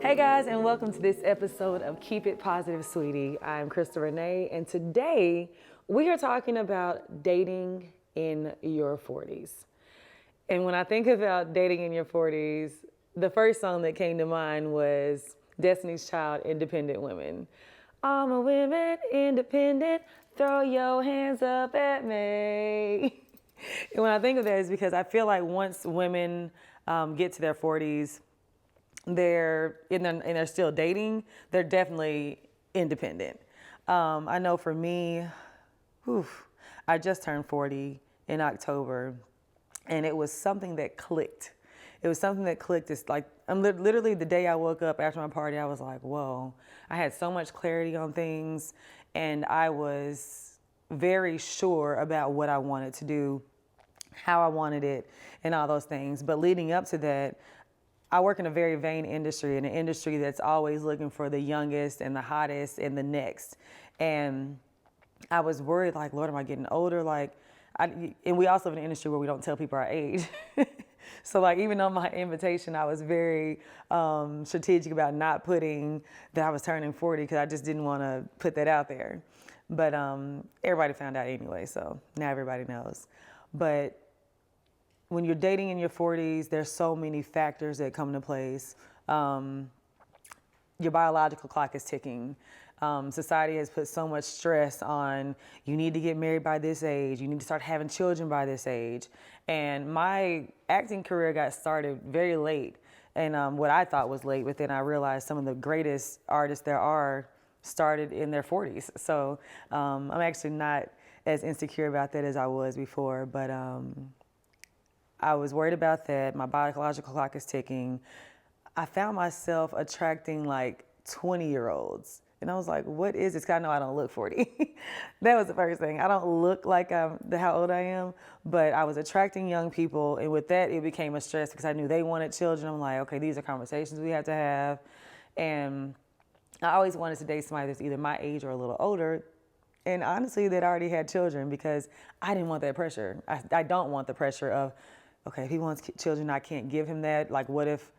Hey guys, and welcome to this episode of Keep It Positive, Sweetie. I'm Renee, and today we are talking about dating in your 40s. And when I think about dating in your 40s, the first song that came to mind was Destiny's Child, Independent Women. All my women independent, throw your hands up at me. And when I think of that, it's because I feel like once women get to their 40s, and they're still dating, they're definitely independent. I know for me, I just turned 40 in October, and it was something that clicked. It's like, literally the day I woke up after my party, I was like, whoa. I had so much clarity on things, and I was very sure about what I wanted to do, how I wanted it, and all those things. But leading up to that, I work in a very vain industry, in an industry that's always looking for the youngest and the hottest and the next. And I was worried, like, Lord, am I getting older? And we also live in an industry where we don't tell people our age. So, even on my invitation, I was very strategic about not putting that I was turning 40 because I just didn't want to put that out there. But everybody found out anyway, so now everybody knows. But when you're dating in your 40s, there's so many factors that come into place. Your biological clock is ticking. Society has put so much stress on, you need to get married by this age, you need to start having children by this age. And my acting career got started very late, and what I thought was late, but then I realized some of the greatest artists there are started in their 40s. So I'm actually not as insecure about that as I was before, but I was worried about that. My biological clock is ticking. I found myself attracting 20-year-olds. And I was like, what is this? 'Cause I know I don't look 40. That was the first thing. I don't look like how old I am, but I was attracting young people. And with that, it became a stress because I knew they wanted children. I'm like, okay, these are conversations we have to have. And I always wanted to date somebody that's either my age or a little older. And honestly, they'd already had children because I didn't want that pressure. I don't want the pressure of, okay, if he wants children, I can't give him that. What if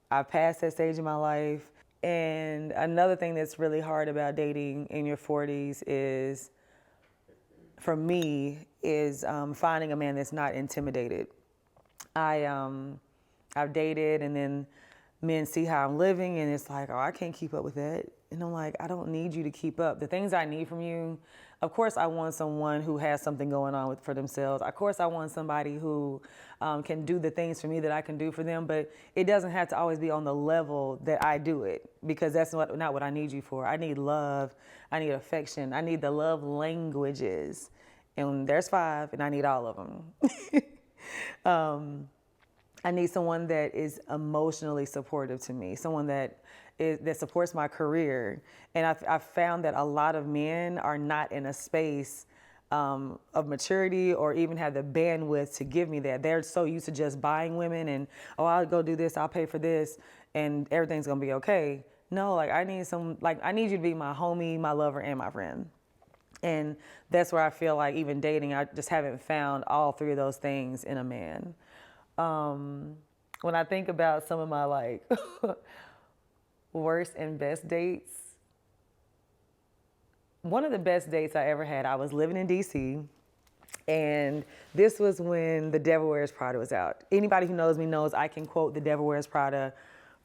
I've passed that stage in my life? And another thing that's really hard about dating in your 40s is, for me, is finding a man that's not intimidated. I've dated, and then men see how I'm living, and it's like, oh, I can't keep up with that. And I'm like, I don't need you to keep up. The things I need from you, of course, I want someone who has something going on for themselves. Of course, I want somebody who can do the things for me that I can do for them, but it doesn't have to always be on the level that I do it, because that's not what I need you for. I need love. I need affection. I need the love languages. And there's 5, and I need all of them. I need someone that is emotionally supportive to me, someone that supports my career. And I've found that a lot of men are not in a space of maturity or even have the bandwidth to give me that. They're so used to just buying women and, oh, I'll go do this, I'll pay for this, and everything's gonna be okay. No, I need you to be my homie, my lover, and my friend. And that's where I feel like even dating, I just haven't found all 3 of those things in a man. When I think about some of my worst and best dates, one of the best dates I ever had, I was living in DC, and this was when The Devil Wears Prada was out. Anybody who knows me knows I can quote The Devil Wears Prada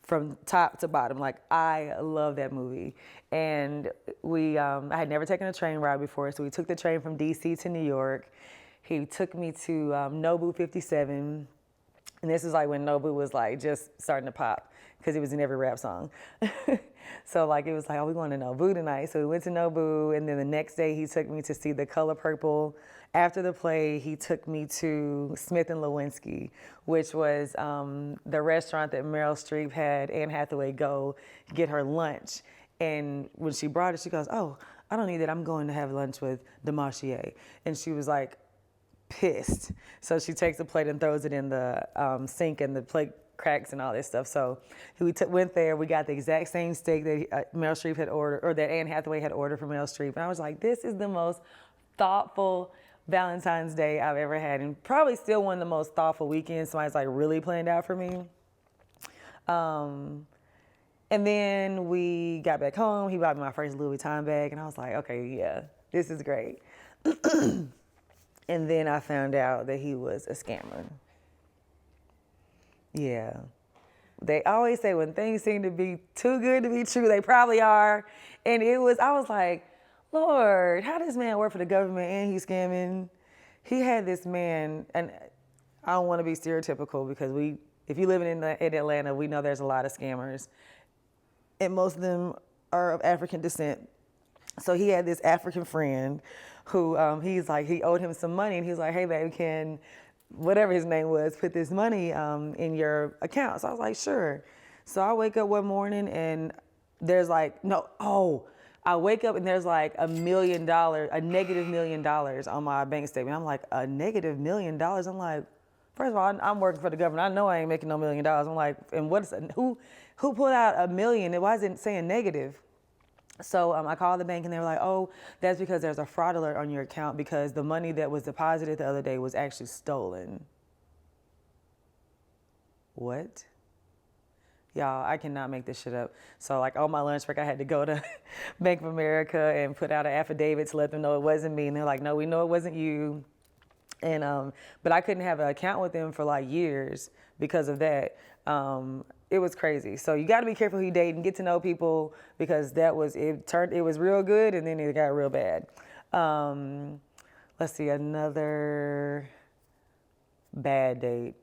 from top to bottom. I love that movie. And I had never taken a train ride before, so we took the train from DC to New York. He took me to Nobu 57. And this is when Nobu was just starting to pop, because it was in every rap song. So it was oh, we going to Nobu tonight. So we went to Nobu, and then the next day he took me to see The Color Purple. After the play, he took me to Smith and Lewinsky, which was the restaurant that Meryl Streep had Anne Hathaway go get her lunch. And when she brought it, she goes, oh, I don't need that. I'm going to have lunch with Demarchier. And she was pissed. So she takes the plate and throws it in the sink, and the plate cracks and all this stuff. So we went there. We got the exact same steak that Meryl Streep had ordered, or that Anne Hathaway had ordered for Meryl Streep. And I was like, this is the most thoughtful Valentine's Day I've ever had, and probably still one of the most thoughtful weekends somebody's really planned out for me. And then we got back home. He bought me my first Louis Vuitton bag, and I was like, okay, yeah, this is great. And then I found out that he was a scammer. Yeah. They always say when things seem to be too good to be true, they probably are. And I was like, Lord, how does this man work for the government and he's scamming? He had this man, and I don't want to be stereotypical because if you live in Atlanta, we know there's a lot of scammers. And most of them are of African descent. So he had this African friend who he's like, he owed him some money, and he was like, hey, babe, can whatever his name was, put this money in your account. So I was like, sure. So I wake up one morning and there's like, I wake up and there's like $1 million, a negative $1 million on my bank statement. I'm like, a negative $1 million? I'm like, first of all, I'm working for the government. I know I ain't making no $1 million. I'm like, and who pulled out $1 million? Why is it saying negative? So I called the bank and they were like, oh, that's because there's a fraud alert on your account because the money that was deposited the other day was actually stolen. What? Y'all, I cannot make this shit up. So like on my lunch break, I had to go to Bank of America and put out an affidavit to let them know it wasn't me. And they're like, no, we know it wasn't you. And but I couldn't have an account with them for like years because of that. It was crazy. So you got to be careful who you date and get to know people because it was real good and then it got real bad. Let's see, another bad date.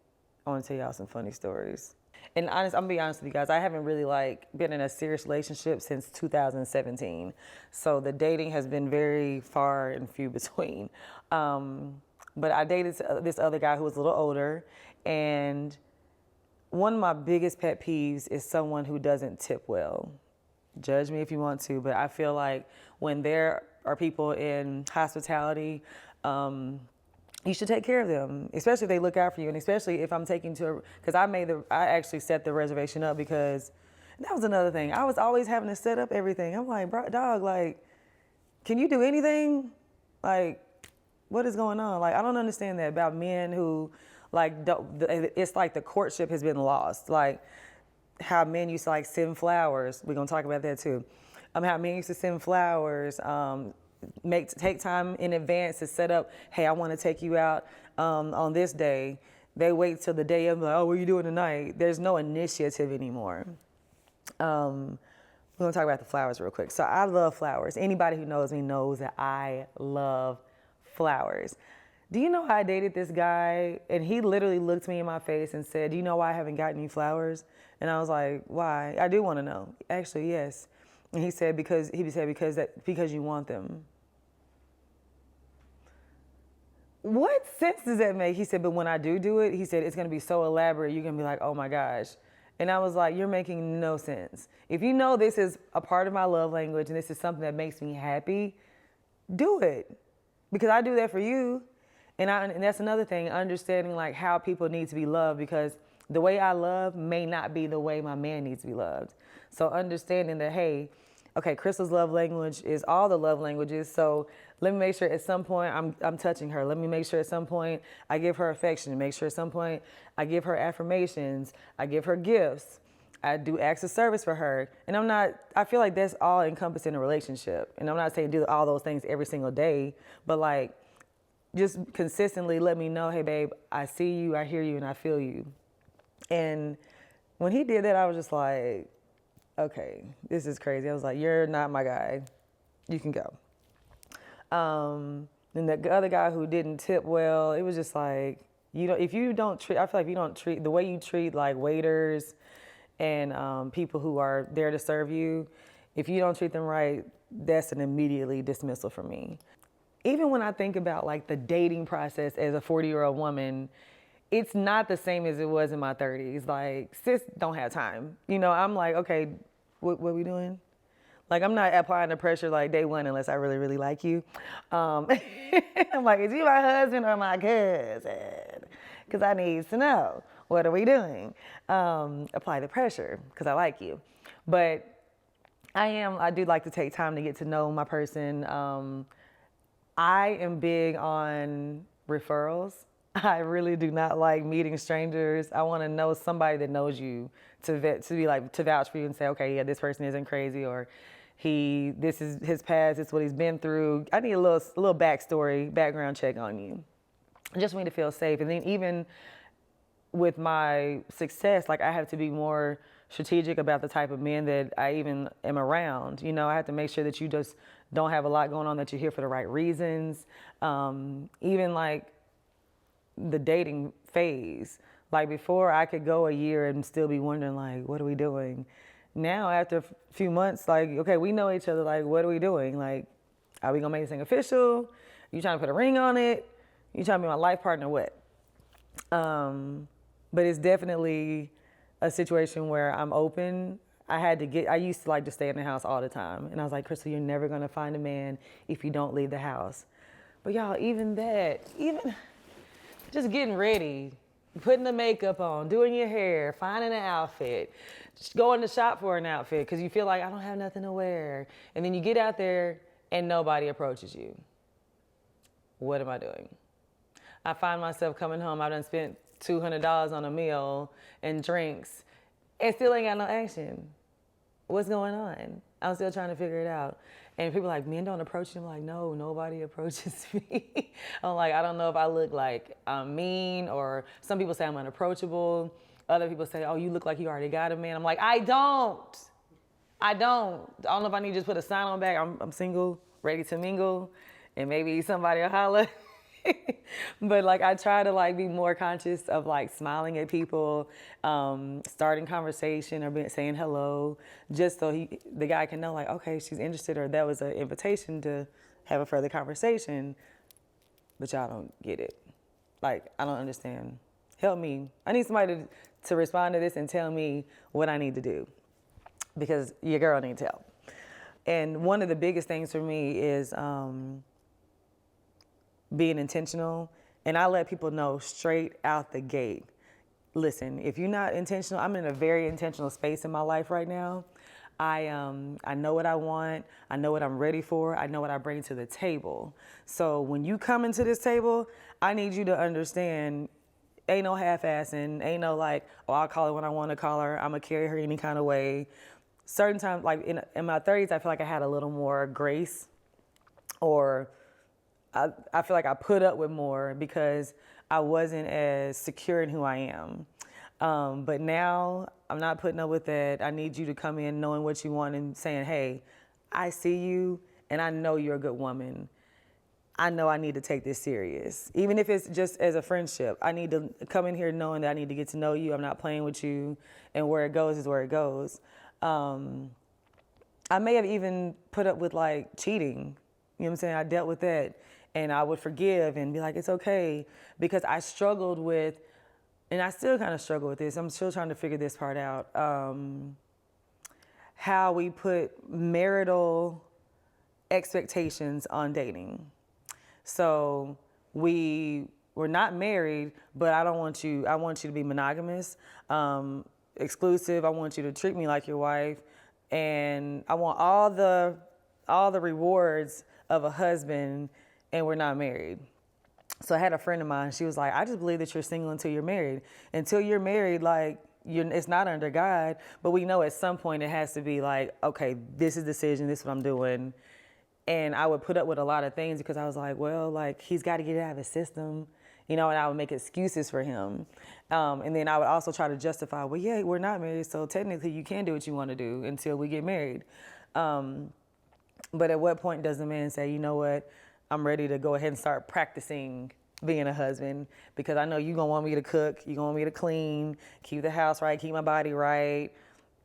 I want to tell y'all some funny stories. And I'm gonna be honest with you guys, I haven't really been in a serious relationship since 2017. So the dating has been very far and few between. But I dated this other guy who was a little older, and one of my biggest pet peeves is someone who doesn't tip well. Judge me if you want to, but I feel like when there are people in hospitality, you should take care of them, especially if they look out for you, and especially if I'm taking because I actually set the reservation up because that was another thing. I was always having to set up everything. I'm like, bro, dog, can you do anything? What is going on? I don't understand that about men who, it's like the courtship has been lost. How men used to send flowers. We're gonna talk about that too. How men used to send flowers, take time in advance to set up, hey, I wanna take you out on this day. They wait till the day of, oh, what are you doing tonight? There's no initiative anymore. We're gonna talk about the flowers real quick. So I love flowers. Anybody who knows me knows that I love flowers. Do you know how I dated this guy? And he literally looked me in my face and said, do you know why I haven't gotten you flowers? And I was like, why? I do want to know. Actually, yes. And he said, because you want them. What sense does that make? He said, but when I do it, he said, it's going to be so elaborate. You're going to be like, oh my gosh. And I was like, you're making no sense. If you know this is a part of my love language and this is something that makes me happy, do it. Because I do that for you. And that's another thing, understanding how people need to be loved, because the way I love may not be the way my man needs to be loved. So understanding that, hey, okay, Crystal's love language is all the love languages. So let me make sure at some point I'm touching her. Let me make sure at some point I give her affection. Make sure at some point I give her affirmations. I give her gifts. I do acts of service for her. And I feel like that's all encompassed in a relationship. And I'm not saying do all those things every single day, but just consistently let me know, hey, babe, I see you, I hear you, and I feel you. And when he did that, I was just like, okay, this is crazy. I was like, you're not my guy. You can go. And the other guy who didn't tip well, it was just I feel like if you don't treat, the way you treat waiters and people who are there to serve you, if you don't treat them right, that's an immediately dismissal for me. Even when I think about the dating process as a 40-year-old woman, it's not the same as it was in my 30s. Sis don't have time. I'm like, okay, what are we doing? I'm not applying the pressure day one unless I really, really like you. I'm like, is you my husband or my cousin? Because I need to know, what are we doing? Apply the pressure because I like you. But I do like to take time to get to know my person. I am big on referrals. I really do not like meeting strangers. I want to know somebody that knows you to vouch for you and say, okay, yeah, this person isn't crazy, or this is his past, this is what he's been through. I need a little background check on you. I just want me to feel safe. And then even with my success, like I have to be more strategic about the type of men that I even am around. You know, I have to make sure that you just don't have a lot going on, that you're here for the right reasons. Even like the dating phase. Like before, I could go a year and still be wondering, like, what are we doing? Now, after a few months, like, okay, we know each other. Like, what are we doing? Like, are we gonna make this thing official? You trying to put a ring on it? You trying to be my life partner? What? But it's definitely a situation where I'm open. I used to like to stay in the house all the time. And I was like, Crystal, you're never gonna find a man if you don't leave the house. But y'all, even just getting ready, putting the makeup on, doing your hair, finding an outfit, just going to shop for an outfit because you feel like I don't have nothing to wear. And then you get out there and nobody approaches you. What am I doing? I find myself coming home, I've done spent $200 on a meal and drinks and still ain't got no action. What's going on? I'm still trying to figure it out. And people are like, men don't approach you. I'm like, no, nobody approaches me. I'm like, I don't know if I look like I'm mean, or some people say I'm unapproachable. Other people say, oh, you look like you already got a man. I'm like, I don't. I don't know if I need to just put a sign on back. I'm single, ready to mingle, and maybe somebody will holler. But like I try to like be more conscious of like smiling at people, starting conversation or saying hello, just so the guy can know like, okay, she's interested, or that was an invitation to have a further conversation. But y'all don't get it. Like, I don't understand. Help me. I need somebody to respond to this and tell me what I need to do, because your girl needs help. And one of the biggest things for me is being intentional. And I let people know straight out the gate. Listen, if you're not intentional, I'm in a very intentional space in my life right now. I know what I want. I know what I'm ready for. I know what I bring to the table. So when you come into this table, I need you to understand, ain't no half-assing. Ain't no like, oh, I'll call her when I want to call her. I'm going to carry her any kind of way. Certain times, like in my 30s, I feel like I had a little more grace, or I feel like I put up with more because I wasn't as secure in who I am. But now I'm not putting up with that. I need you to come in knowing what you want and saying, hey, I see you and I know you're a good woman. I know I need to take this serious. Even if it's just as a friendship, I need to come in here knowing that I need to get to know you. I'm not playing with you, and where it goes is where it goes. I may have even put up with like cheating. You know what I'm saying? I dealt with that. And I would forgive and be like, it's okay, because I struggled with, and I still kind of struggle with this. I'm still trying to figure this part out. How we put marital expectations on dating. So we're not married, but I want you to be monogamous, exclusive. I want you to treat me like your wife. And I want all the rewards of a husband, and we're not married. So I had a friend of mine, she was like, I just believe that you're single until you're married. Until you're married, like, it's not under God, but we know at some point it has to be like, okay, this is the decision, this is what I'm doing. And I would put up with a lot of things because I was like, well, like, he's got to get it out of his system, you know, and I would make excuses for him. And then I would also try to justify, well, yeah, we're not married, so technically you can do what you want to do until we get married. But at what point does the man say, you know what, I'm ready to go ahead and start practicing being a husband, because I know you're going to want me to cook, you're going to want me to clean, keep the house right, keep my body right,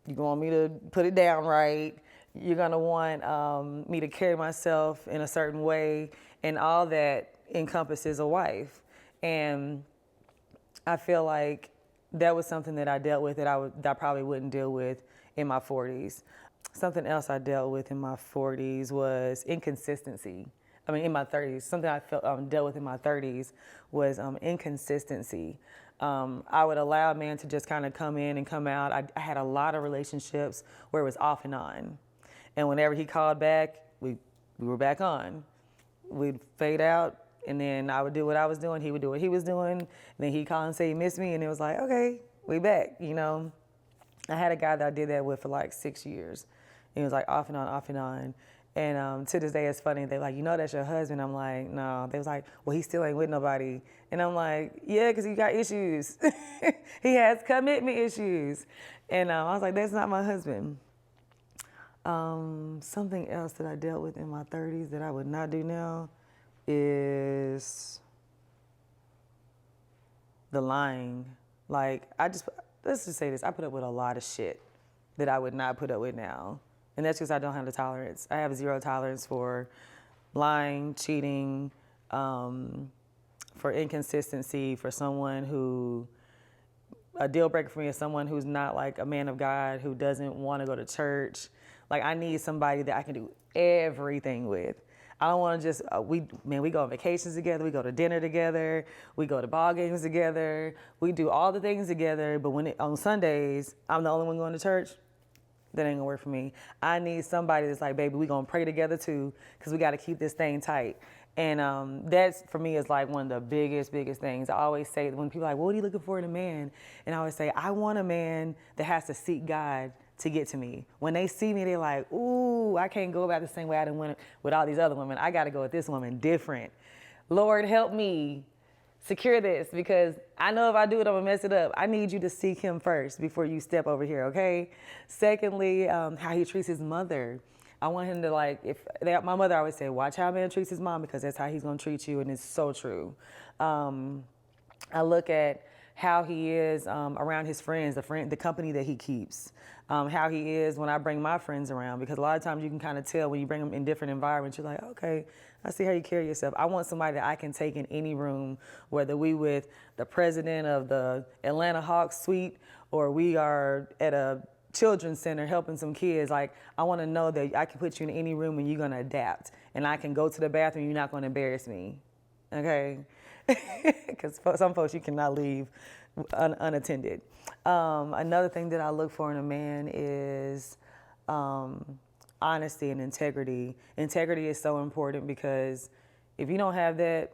you're going to want me to put it down right, you're going to want me to carry myself in a certain way, and all that encompasses a wife. And I feel like that was something that I dealt with that I probably wouldn't deal with in my 40s. Something else I dealt with in my 40s was inconsistency. I mean, in my 30s, something I dealt with in my 30s was inconsistency. I would allow a man to just kind of come in and come out. I had a lot of relationships where it was off and on. And whenever he called back, we were back on. We'd fade out and then I would do what I was doing, he would do what he was doing, and then he'd call and say he missed me, and it was like, okay, we back, you know. I had a guy that I did that with for like 6 years. It was like off and on, off and on. And to this day, it's funny. They're like, you know, that's your husband. I'm like, no. They was like, well, he still ain't with nobody. And I'm like, yeah, because he got issues. He has commitment issues. And I was like, that's not my husband. Something else that I dealt with in my 30s that I would not do now is the lying. Like, let's just say this, I put up with a lot of shit that I would not put up with now. And that's because I don't have the tolerance. I have zero tolerance for lying, cheating, for inconsistency, for someone who, a deal breaker for me is someone who's not like a man of God, who doesn't want to go to church. Like, I need somebody that I can do everything with. I don't want to just, we go on vacations together, we go to dinner together, we go to ball games together, we do all the things together, but on Sundays, I'm the only one going to church. That ain't gonna work for me. I need somebody that's like, baby, we gonna pray together too, because we gotta keep this thing tight. And that's, for me, is like one of the biggest things. I always say, when people are like, well, what are you looking for in a man? And I always say, I want a man that has to seek God to get to me. When they see me, they're like, ooh, I can't go about the same way I done went with all these other women. I gotta go with this woman different. Lord, help me secure this, because I know if I do it, I'm gonna mess it up. I need you to seek him first before you step over here, okay? Secondly, how he treats his mother. I want him to, like, my mother always said, watch how a man treats his mom, because that's how he's gonna treat you, and it's so true. I look at how he is around his friends, the company that he keeps, how he is when I bring my friends around, because a lot of times you can kind of tell when you bring them in different environments, you're like, okay, I see how you carry yourself. I want somebody that I can take in any room, whether we with the president of the Atlanta Hawks suite or we are at a children's center helping some kids. Like, I want to know that I can put you in any room and you're going to adapt, and I can go to the bathroom, you're not going to embarrass me, okay? Because some folks, you cannot leave unattended. Another thing that I look for in a man is honesty and integrity. Integrity is so important, because if you don't have that,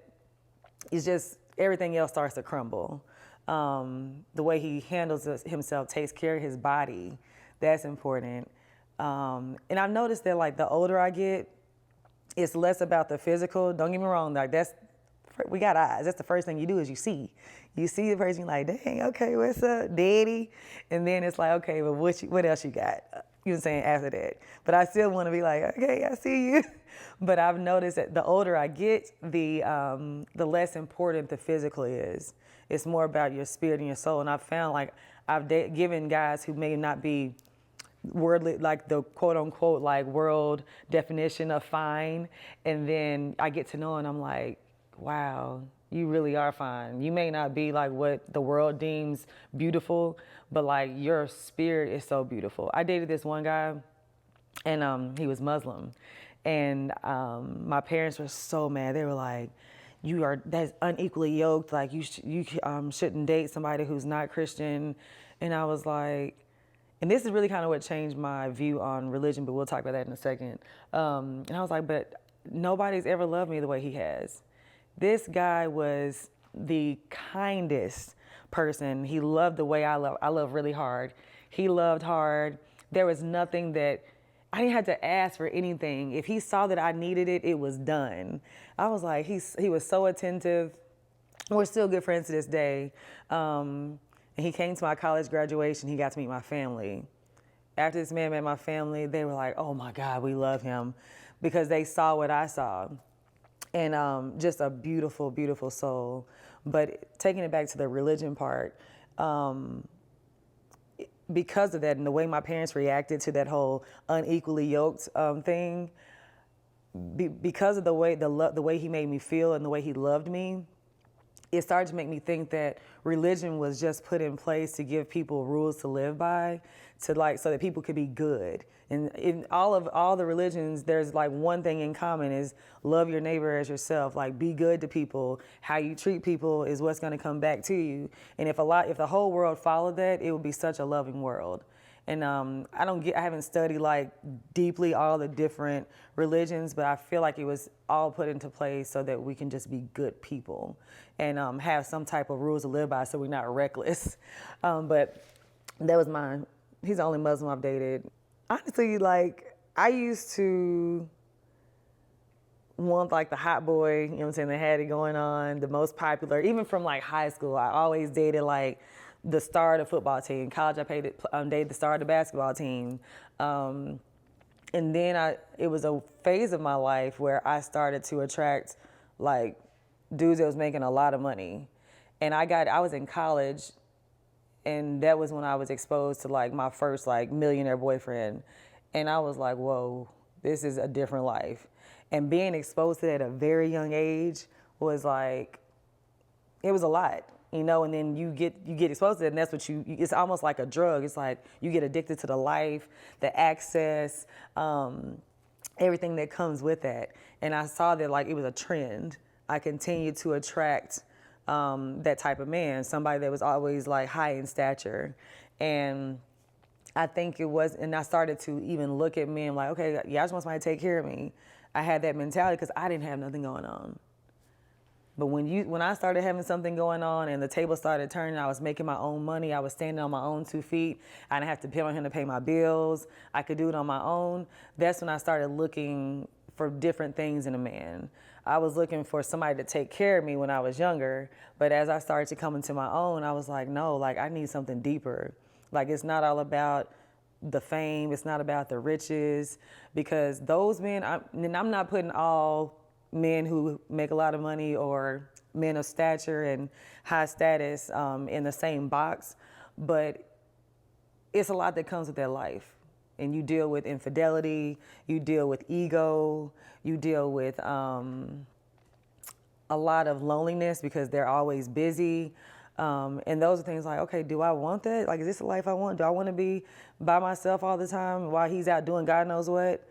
it's just everything else starts to crumble. The way he handles himself, takes care of his body, that's important. And I've noticed that, like, the older I get, it's less about the physical. Don't get me wrong, like, we got eyes. That's the first thing you do is you see. You see the person, you're like, dang, okay, what's up, daddy? And then it's like, okay, but what else you got? You know what I'm saying, after that. But I still want to be like, okay, I see you. But I've noticed that the older I get, the less important the physical is. It's more about your spirit and your soul. And I've found, like, I've given guys who may not be worldly, like the quote unquote, like, world definition of fine. And then I get to know, and I'm like, wow, you really are fine. You may not be like what the world deems beautiful, but like your spirit is so beautiful. I dated this one guy, and he was Muslim, and my parents were so mad. They were like, that's unequally yoked. Like, you shouldn't date somebody who's not Christian. And I was like, and this is really kind of what changed my view on religion, but we'll talk about that in a second. And I was like, but nobody's ever loved me the way he has. This guy was the kindest person. He loved the way I love. I love really hard. He loved hard. There was nothing that, I didn't have to ask for anything. If he saw that I needed it, it was done. I was like, he was so attentive. We're still good friends to this day. And he came to my college graduation. He got to meet my family. After this man met my family, they were like, oh my God, we love him, because they saw what I saw. And just a beautiful, beautiful soul. But taking it back to the religion part, because of that and the way my parents reacted to that whole unequally yoked thing, because of the way he made me feel and the way he loved me, it started to make me think that religion was just put in place to give people rules to live by, so that people could be good. And in all the religions, there's like one thing in common is love your neighbor as yourself. Like, be good to people. How you treat people is what's going to come back to you. And if the whole world followed that, it would be such a loving world. And I haven't studied like deeply all the different religions, but I feel like it was all put into place so that we can just be good people and have some type of rules to live by so we're not reckless. But that was mine. He's the only Muslim I've dated. Honestly, like, I used to want like the hot boy, you know what I'm saying, that had it going on, the most popular, even from like high school. I always dated like the star of the football team. College, I dated the star of the basketball team. And then it was a phase of my life where I started to attract like dudes that was making a lot of money. And I was in college, and that was when I was exposed to like my first like millionaire boyfriend. And I was like, whoa, this is a different life. And being exposed to that at a very young age was like, it was a lot, you know. And then you get exposed to it, and that's what it's almost like a drug. It's like you get addicted to the life, the access, everything that comes with that. And I saw that like it was a trend. I continued to attract that type of man, somebody that was always like high in stature. And I think it was, and I started to even look at men like, okay, yeah, I just want somebody to take care of me. I had that mentality because I didn't have nothing going on. But when I started having something going on and the table started turning, I was making my own money, I was standing on my own 2 feet, I didn't have to depend on him to pay my bills, I could do it on my own. That's when I started looking for different things in a man. I was looking for somebody to take care of me when I was younger, but as I started to come into my own, I was like, no, like I need something deeper. Like it's not all about the fame, it's not about the riches, because those men, I'm not putting all men who make a lot of money or men of stature and high status in the same box, but it's a lot that comes with their life. And you deal with infidelity, you deal with ego, you deal with a lot of loneliness because they're always busy. And those are things like, okay, do I want that? Like, is this the life I want? Do I want to be by myself all the time while he's out doing God knows what?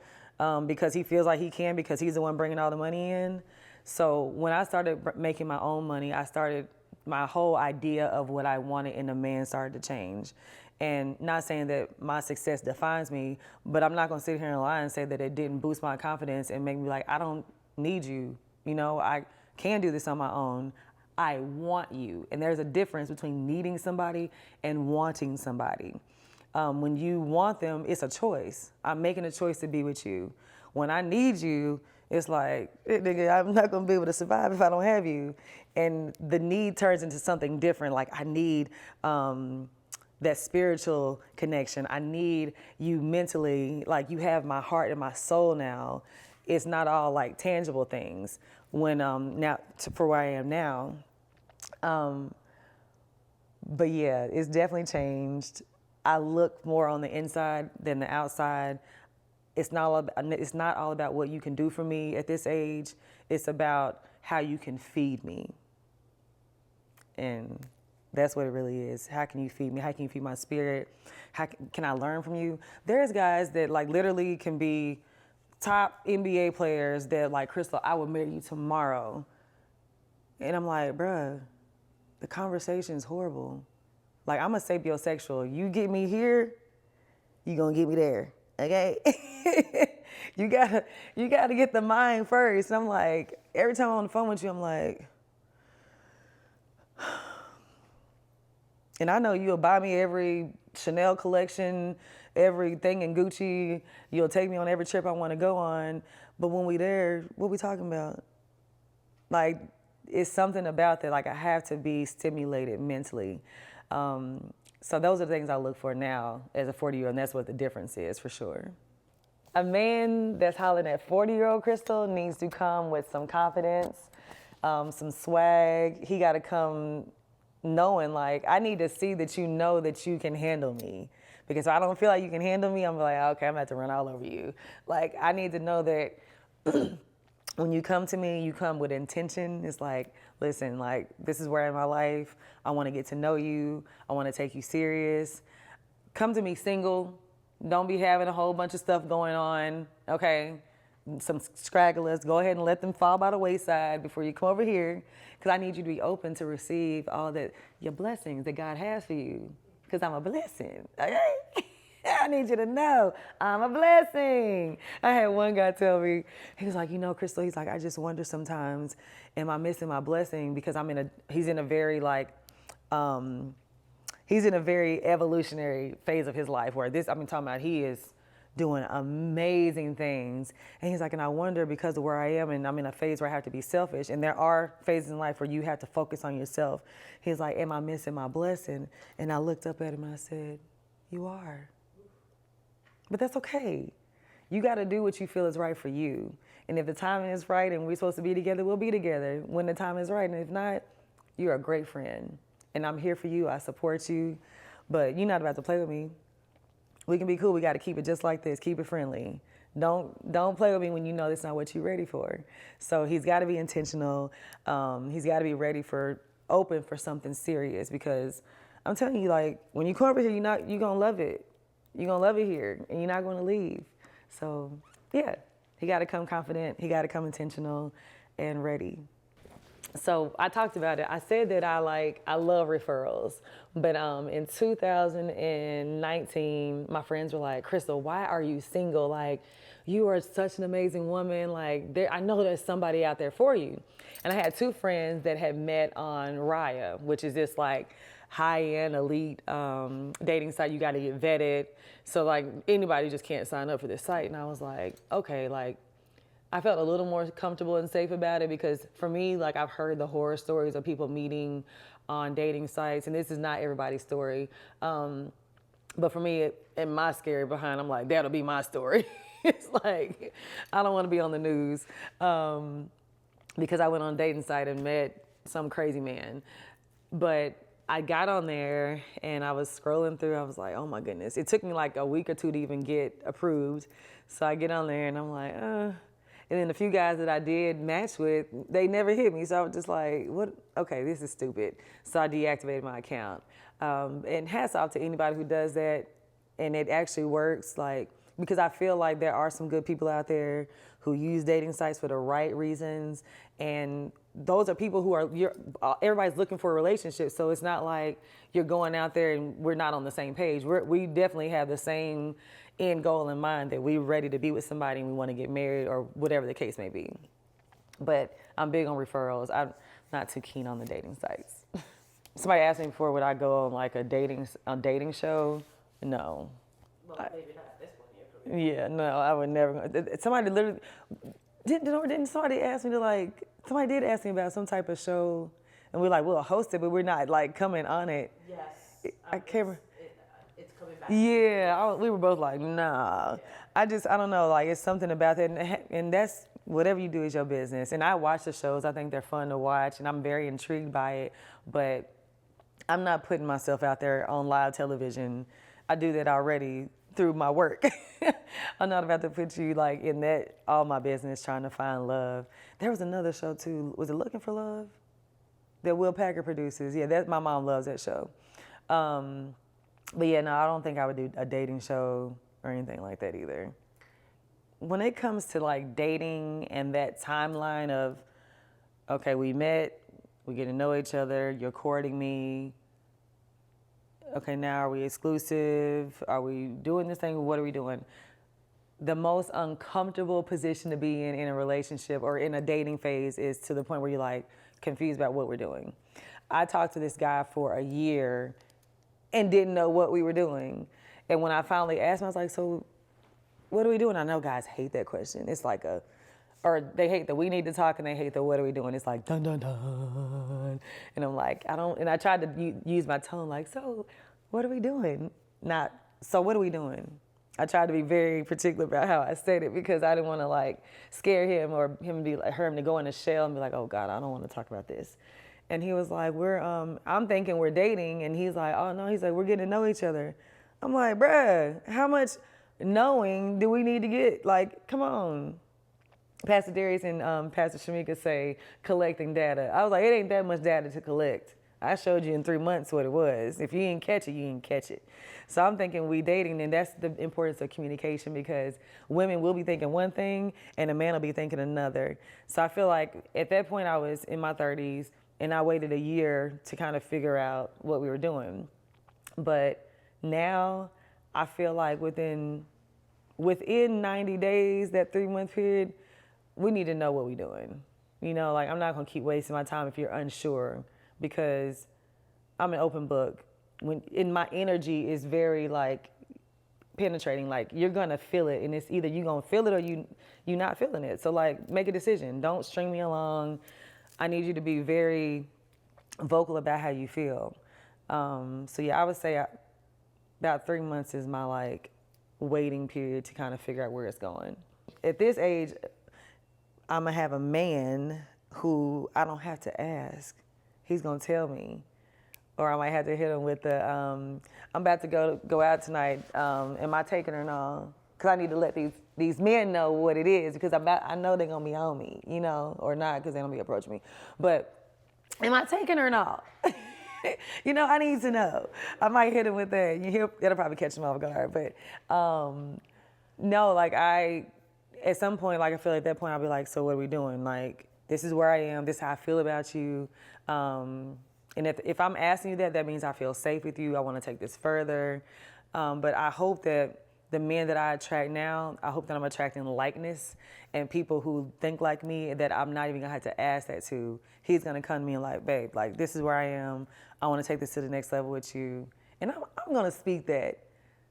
Because he feels like he can, because he's the one bringing all the money in. So when I started making my own money, my whole idea of what I wanted in a man started to change. And not saying that my success defines me, but I'm not going to sit here and lie and say that it didn't boost my confidence and make me like, I don't need you. You know, I can do this on my own. I want you. And there's a difference between needing somebody and wanting somebody. When you want them, it's a choice. I'm making a choice to be with you. When I need you, it's like, nigga, I'm not gonna be able to survive if I don't have you. And the need turns into something different. Like I need that spiritual connection. I need you mentally, like you have my heart and my soul now. It's not all like tangible things. When for where I am now. But yeah, it's definitely changed. I look more on the inside than the outside. It's not all about what you can do for me at this age. It's about how you can feed me. And that's what it really is. How can you feed me? How can you feed my spirit? How can I learn from you? There's guys that like literally can be top NBA players that like, Crystal, I would marry you tomorrow. And I'm like, bruh, the conversation's horrible. Like, I'm a sapiosexual. You get me here, you gonna get me there, okay? you gotta get the mind first. And I'm like, every time I'm on the phone with you, I'm like, and I know you'll buy me every Chanel collection, everything in Gucci. You'll take me on every trip I want to go on. But when we there, what we talking about? Like, it's something about that. Like, I have to be stimulated mentally. So those are the things I look for now as a 40-year-old, and that's what the difference is for sure. A man that's hollering at 40-year-old Crystal needs to come with some confidence, some swag. He got to come knowing, like, I need to see that you know that you can handle me. Because if I don't feel like you can handle me, I'm like, okay, I'm about to run all over you. Like, I need to know that when you come to me, you come with intention. It's like, listen, like, this is where I'm in my life. I want to get to know you. I want to take you serious. Come to me single. Don't be having a whole bunch of stuff going on, okay? Some stragglers, go ahead and let them fall by the wayside before you come over here, because I need you to be open to receive all that, your blessings that God has for you, because I'm a blessing, okay? I need you to know I'm a blessing. I had one guy tell me, he was like, Crystal, he's like, I just wonder sometimes, am I missing my blessing? Because he's in a very evolutionary phase of his life where talking about he is doing amazing things. And he's like, and I wonder because of where I am and I'm in a phase where I have to be selfish. And there are phases in life where you have to focus on yourself. He's like, am I missing my blessing? And I looked up at him and I said, you are. But that's okay. You got to do what you feel is right for you. And if the timing is right and we're supposed to be together, we'll be together when the time is right. And if not, you're a great friend. And I'm here for you. I support you. But you're not about to play with me. We can be cool. We got to keep it just like this. Keep it friendly. Don't play with me when you know that's not what you're ready for. So he's got to be intentional. He's got to be open for something serious, because I'm telling you, like, when you come over here, you're gonna love it. You're gonna love it here, and you're not gonna leave. So yeah, he got to come confident. He got to come intentional and ready. So I talked about it. I said that I love referrals, but in 2019, my friends were like, Crystal, why are you single? Like, you are such an amazing woman. Like, I know there's somebody out there for you. And I had two friends that had met on Raya, which is this like high-end elite dating site. You got to get vetted. So like anybody just can't sign up for this site. And I was like, okay, like, I felt a little more comfortable and safe about it, because for me, like, I've heard the horror stories of people meeting on dating sites, and this is not everybody's story. But for me, in my scary behind, I'm like, that'll be my story. It's like, I don't want to be on the news, because I went on a dating site and met some crazy man. But I got on there and I was scrolling through. I was like, oh my goodness. It took me like a week or two to even get approved. So I get on there and I'm like, And then the few guys that I did match with, they never hit me. So I was just like, what? Okay, this is stupid. So I deactivated my account. And hats off to anybody who does that and it actually works. Like, because I feel like there are some good people out there who use dating sites for the right reasons. And those are people who everybody's looking for a relationship. So it's not like you're going out there and we're not on the same page. We definitely have the same end goal in mind, that we're ready to be with somebody and we want to get married or whatever the case may be. But I'm big on referrals. I'm not too keen on the dating sites. Somebody asked me before, would I go on like a dating show? No. Well, maybe not at this point in your career. Yeah, no, I would never. Somebody literally, didn't somebody ask me to somebody did ask me about some type of show, and we're like, we'll host it, but we're not like coming on it. Yes. I can't remember. It's coming back. Yeah, we were both like, nah. Yeah. I don't know, like, it's something about that, and that's, whatever you do is your business. And I watch the shows, I think they're fun to watch, and I'm very intrigued by it, but I'm not putting myself out there on live television. I do that already through my work. I'm not about to put you like in that, all my business, trying to find love. There was another show too, was it Looking for Love? That Will Packer produces. Yeah, my mom loves that show. But yeah, no, I don't think I would do a dating show or anything like that either. When it comes to like dating and that timeline of, okay, we met, we get to know each other, you're courting me. Okay, now are we exclusive? Are we doing this thing? What are we doing? The most uncomfortable position to be in a relationship or in a dating phase is to the point where you're like confused about what we're doing. I talked to this guy for a year and didn't know what we were doing. And when I finally asked him, I was like, so what are we doing? I know guys hate that question. It's like or they hate that we need to talk and they hate the what are we doing? It's like, dun, dun, dun. And I'm like, and I tried to use my tone like, so what are we doing? Not, so what are we doing? I tried to be very particular about how I said it because I didn't want to like scare him or him to go in a shell and be like, oh God, I don't want to talk about this. And he was like, I'm thinking we're dating. And he's like, oh no, he's like, we're getting to know each other. I'm like, bruh, how much knowing do we need to get? Like, come on. Pastor Darius and Pastor Shamika say collecting data. I was like, it ain't that much data to collect. I showed you in 3 months what it was. If you didn't catch it, you didn't catch it. So I'm thinking we dating, and that's the importance of communication, because women will be thinking one thing and a man will be thinking another. So I feel like at that point I was in my 30s and I waited a year to kind of figure out what we were doing. But now I feel like within 90 days, that 3-month period, we need to know what we're doing. You know, like I'm not gonna keep wasting my time if you're unsure, because I'm an open book. My energy is very like penetrating, like you're gonna feel it, and it's either you gonna feel it or you not feeling it. So like make a decision. Don't string me along. I need you to be very vocal about how you feel. So yeah, I would say about 3 months is my like waiting period to kind of figure out where it's going. At this age, I'm gonna have a man who I don't have to ask. He's gonna tell me, or I might have to hit him with the, I'm about to go out tonight. Am I taking or no? Because I need to let these men know what it is, because I know they're gonna be on me, you know, or not, because they're gonna be approaching me. But am I taking or not? You know, I need to know. I might hit him with that. That'll probably catch him off guard. But no, like at some point, like I feel like at that point, I'll be like, so what are we doing? Like, this is where I am. This is how I feel about you. And if I'm asking you that means I feel safe with you. I want to take this further. But I hope that the men that I attract now, I hope that I'm attracting likeness and people who think like me, that I'm not even gonna have to ask that to. He's gonna come to me and like, babe, like this is where I am. I want to take this to the next level with you. And I'm gonna speak that.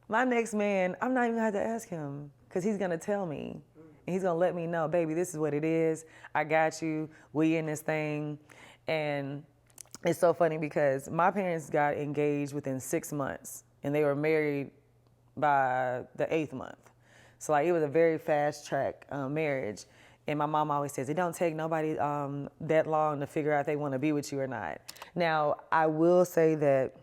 My next man, I'm not even gonna have to ask him, because he's gonna tell me. And he's gonna let me know, baby, this is what it is. I got you. We in this thing. And it's so funny because my parents got engaged within 6 months, and they were married by the 8th month. So like it was a very fast track marriage. And my mom always says, it don't take nobody that long to figure out if they want to be with you or not. Now, I will say that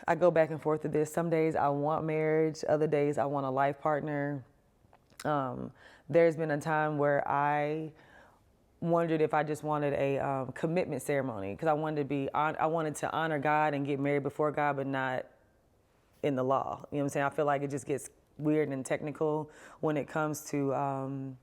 I go back and forth with this. Some days I want marriage, other days I want a life partner. There's been a time where I wondered if I just wanted a commitment ceremony, because I wanted to honor God and get married before God, but not in the law. You know what I'm saying? I feel like it just gets weird and technical when it comes to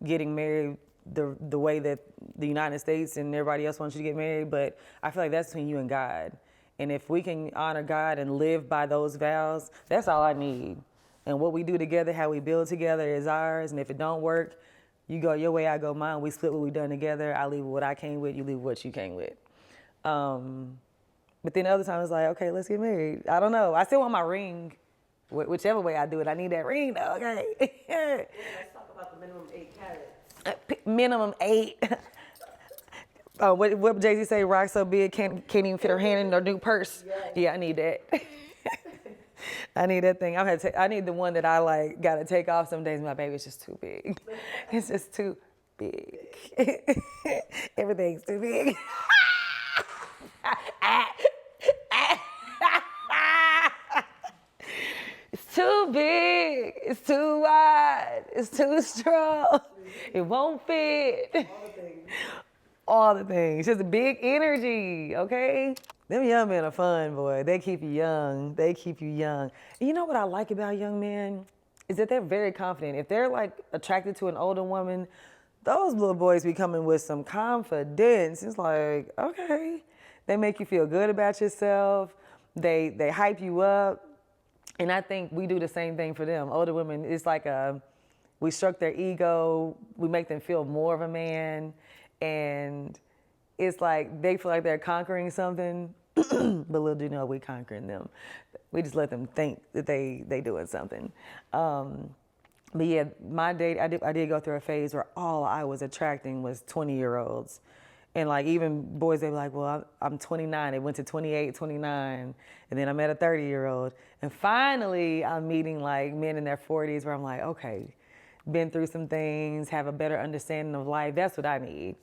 getting married the way that the United States and everybody else wants you to get married. But I feel like that's between you and God. And if we can honor God and live by those vows, that's all I need. And what we do together, how we build together, is ours. And if it don't work, you go your way, I go mine. We split what we done together. I leave what I came with, you leave what you came with. But then other times it's like, okay, let's get married. I don't know. I still want my ring. Whichever way I do it, I need that ring though, okay? Let's talk about the minimum 8 carats. Minimum 8. What Jay-Z say, rock so big, can't even fit her hand in her new purse. Yes. Yeah, I need that. I need that thing. I need the one that I like gotta take off some days. My baby's just too big. It's just too big. Everything's too big. It's too big. It's too wide. It's too strong. It won't fit. All the things. Just a big energy, okay? Them young men are fun, boy. They keep you young. They keep you young. And you know what I like about young men? Is that they're very confident. If they're like attracted to an older woman, those little boys be coming with some confidence. It's like, okay. They make you feel good about yourself. They hype you up. And I think we do the same thing for them. Older women, it's like we stroke their ego. We make them feel more of a man. And it's like they feel like they're conquering something, but little do you know we conquering them. We just let them think that they doing something. But yeah, my date, I did go through a phase where all I was attracting was 20-year-olds. And like even boys, they were like, well, I'm 29. It went to 28, 29. And then I met a 30-year-old. And finally, I'm meeting like men in their 40s where I'm like, okay, been through some things, have a better understanding of life. That's what I need.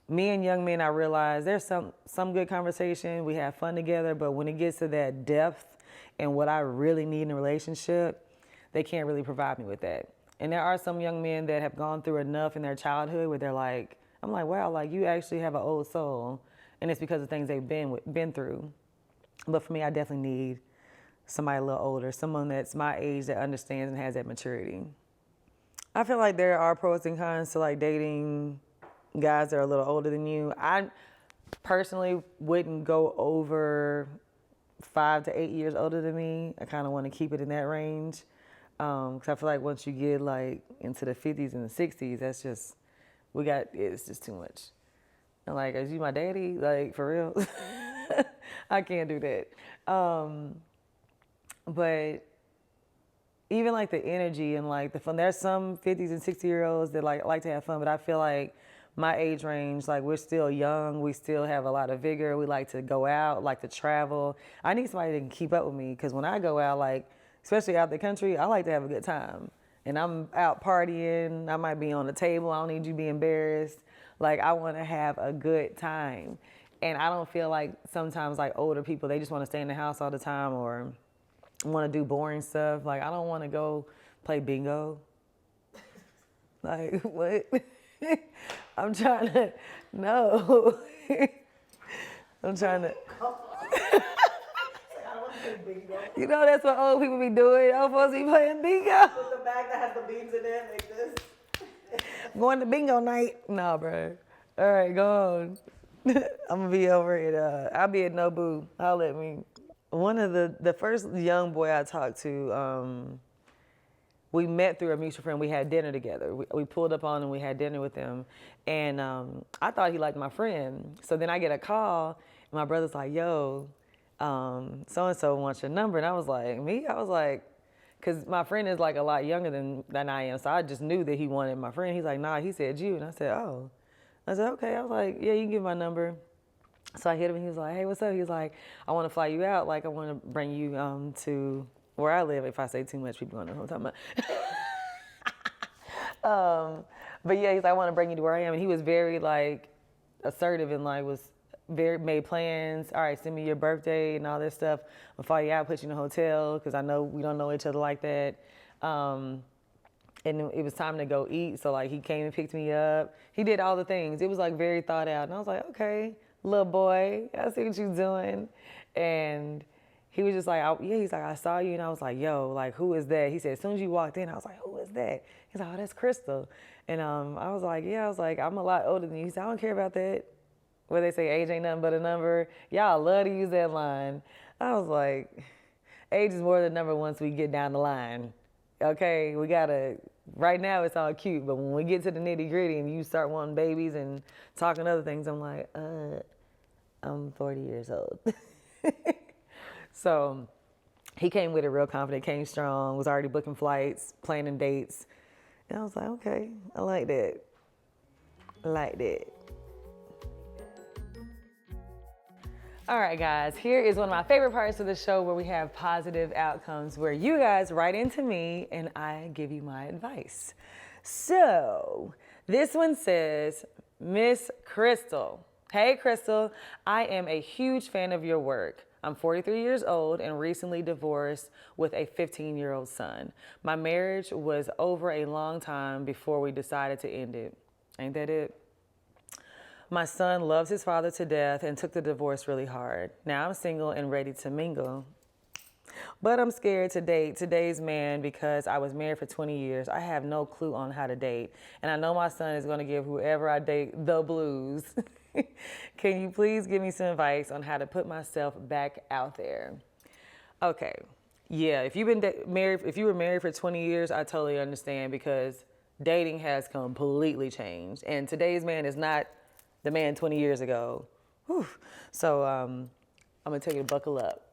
Me and young men, I realize there's some good conversation. We have fun together. But when it gets to that depth and what I really need in a relationship, they can't really provide me with that. And there are some young men that have gone through enough in their childhood where they're like, I'm like, wow, like you actually have an old soul. And it's because of things they've been through. But for me, I definitely need somebody a little older, someone that's my age that understands and has that maturity. I feel like there are pros and cons to like dating guys that are a little older than you. I personally wouldn't go over 5 to 8 years older than me. I kind of want to keep it in that range. Because I feel like once you get like into the 50s and the 60s, that's just, it's just too much. And like, is you my daddy? Like, for real? I can't do that. But even like the energy and like the fun, there's some 50s and 60-year-olds that like to have fun, but I feel like my age range, like we're still young, we still have a lot of vigor, we like to go out, like to travel. I need somebody that can keep up with me, because when I go out, like, especially out the country, I like to have a good time. And I'm out partying, I might be on the table, I don't need you to be embarrassed. Like, I want to have a good time. And I don't feel like sometimes like older people, they just want to stay in the house all the time or want to do boring stuff. Like, I don't want to go play bingo. Like, what? I'm trying to, no. I'm trying to. You know, that's what old people be doing. I'm supposed to be playing bingo. With the bag that has the beans in it, like this. Going to bingo night. Nah, bro. All right, go on. I'm going to be over at, I'll be at Nobu. Holler at me. One of the first young boy I talked to, we met through a mutual friend. We had dinner together. We pulled up on and we had dinner with him. And I thought he liked my friend. So then I get a call, and my brother's like, yo, so-and-so wants your number. And I was like, me? I was like, because my friend is like a lot younger than I am. So I just knew that he wanted my friend. He's like, nah, he said you. And I said, oh. I said, okay. I was like, yeah, you can give my number. So I hit him and he was like, hey, what's up? He was like, I want to fly you out. Like, I want to bring you to where I live. If I say too much, people don't know what I'm talking about. But yeah, he's like, I want to bring you to where I am. And he was very like assertive and like was very made plans. All right, send me your birthday and all this stuff. I'll fly you out, put you in a hotel because I know we don't know each other like that. And it was time to go eat. So like he came and picked me up. He did all the things. It was like very thought out. And I was like, okay, little boy, I see what you're doing. And he was just like, he's like, I saw you. And I was like, yo, like, who is that? He said, as soon as you walked in, I was like, who is that? He's like, oh, that's Crystal. And I was like, yeah, I was like, I'm a lot older than you. He said, I don't care about that. Where they say age ain't nothing but a number. Y'all love to use that line. I was like, age is more than a number once we get down the line. Okay, right now it's all cute, but when we get to the nitty gritty and you start wanting babies and talking other things, I'm like, I'm 40 years old. So he came with it real confident, came strong, was already booking flights, planning dates. And I was like, okay, I like that. I like that. All right, guys, here is one of my favorite parts of the show where we have positive outcomes, where you guys write into me and I give you my advice. So this one says, Miss Crystal. Hey, Crystal, I am a huge fan of your work. I'm 43 years old and recently divorced with a 15-year-old son. My marriage was over a long time before we decided to end it. Ain't that it? My son loves his father to death and took the divorce really hard. Now I'm single and ready to mingle. But I'm scared to date today's man because I was married for 20 years. I have no clue on how to date. And I know my son is going to give whoever I date the blues. Can you please give me some advice on how to put myself back out there? Okay. Yeah, if you were married for 20 years, I totally understand, because dating has completely changed. And today's man is not the man 20 years ago. Whew. So I'm gonna tell you to buckle up,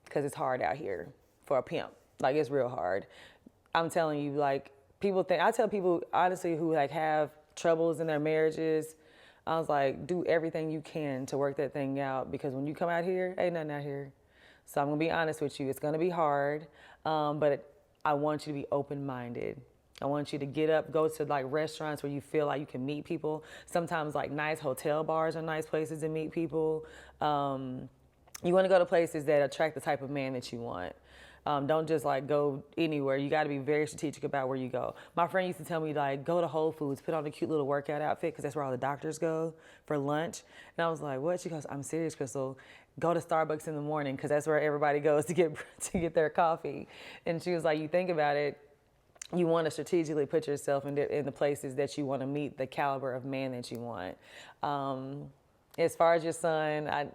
because it's hard out here for a pimp. Like, it's real hard. I'm telling you, like, I tell people honestly who like have troubles in their marriages, I was like, do everything you can to work that thing out, because when you come out here, ain't nothing out here. So I'm gonna be honest with you, it's gonna be hard, but I want you to be open-minded. I want you to get up, go to like restaurants where you feel like you can meet people. Sometimes like nice hotel bars are nice places to meet people. You want to go to places that attract the type of man that you want. Don't just like go anywhere. You got to be very strategic about where you go. My friend used to tell me, like, go to Whole Foods, put on a cute little workout outfit, because that's where all the doctors go for lunch. And I was like, what? She goes, I'm serious, Crystal. Go to Starbucks in the morning, because that's where everybody goes to get their coffee. And she was like, you think about it, you want to strategically put yourself in the places that you want to meet the caliber of man that you want. As far as your son,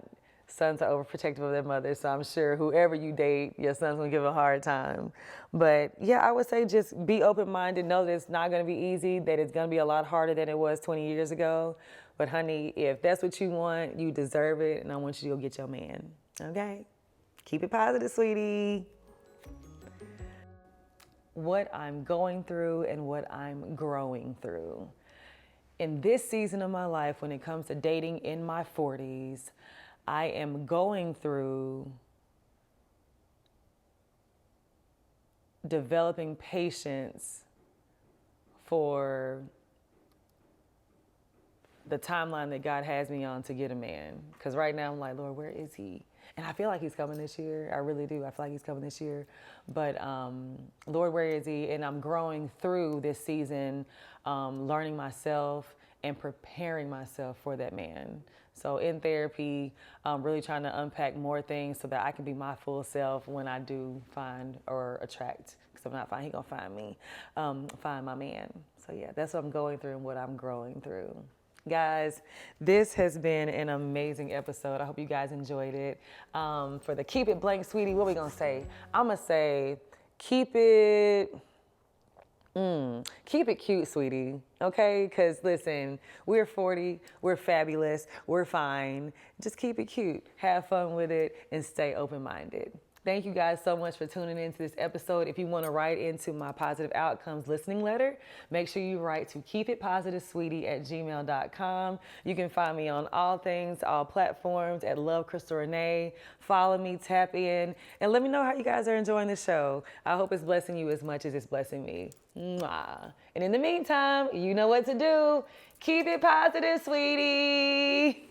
Sons are overprotective of their mothers, so I'm sure whoever you date, your son's gonna give a hard time. But yeah, I would say just be open-minded. Know that it's not gonna be easy, that it's gonna be a lot harder than it was 20 years ago. But honey, if that's what you want, you deserve it, and I want you to go get your man, okay? Keep it positive, sweetie. What I'm going through and what I'm growing through. In this season of my life, when it comes to dating in my 40s, I am going through developing patience for the timeline that God has me on to get a man. Because right now I'm like, Lord, where is he? And I feel like he's coming this year. I really do. I feel like he's coming this year. But Lord, where is he? And I'm growing through this season, learning myself and preparing myself for that man. So in therapy, really trying to unpack more things so that I can be my full self when I do find or attract, because if I'm not fine, he's going to find me, find my man. So yeah, that's what I'm going through and what I'm growing through. Guys, this has been an amazing episode. I hope you guys enjoyed it. For the Keep It Blank, sweetie, what are we going to say? I'm going to say keep it cute, sweetie, okay? Because listen, we're 40, we're fabulous, we're fine. Just keep it cute, have fun with it, and stay open-minded. Thank you guys so much for tuning into this episode. If you want to write into my Positive Outcomes listening letter, make sure you write to keepitpositivesweetie@gmail.com. You can find me on all things, all platforms at Love Crystal Renee. Follow me, tap in, and let me know how you guys are enjoying the show. I hope it's blessing you as much as it's blessing me. Mwah. And in the meantime, you know what to do. Keep it positive, sweetie.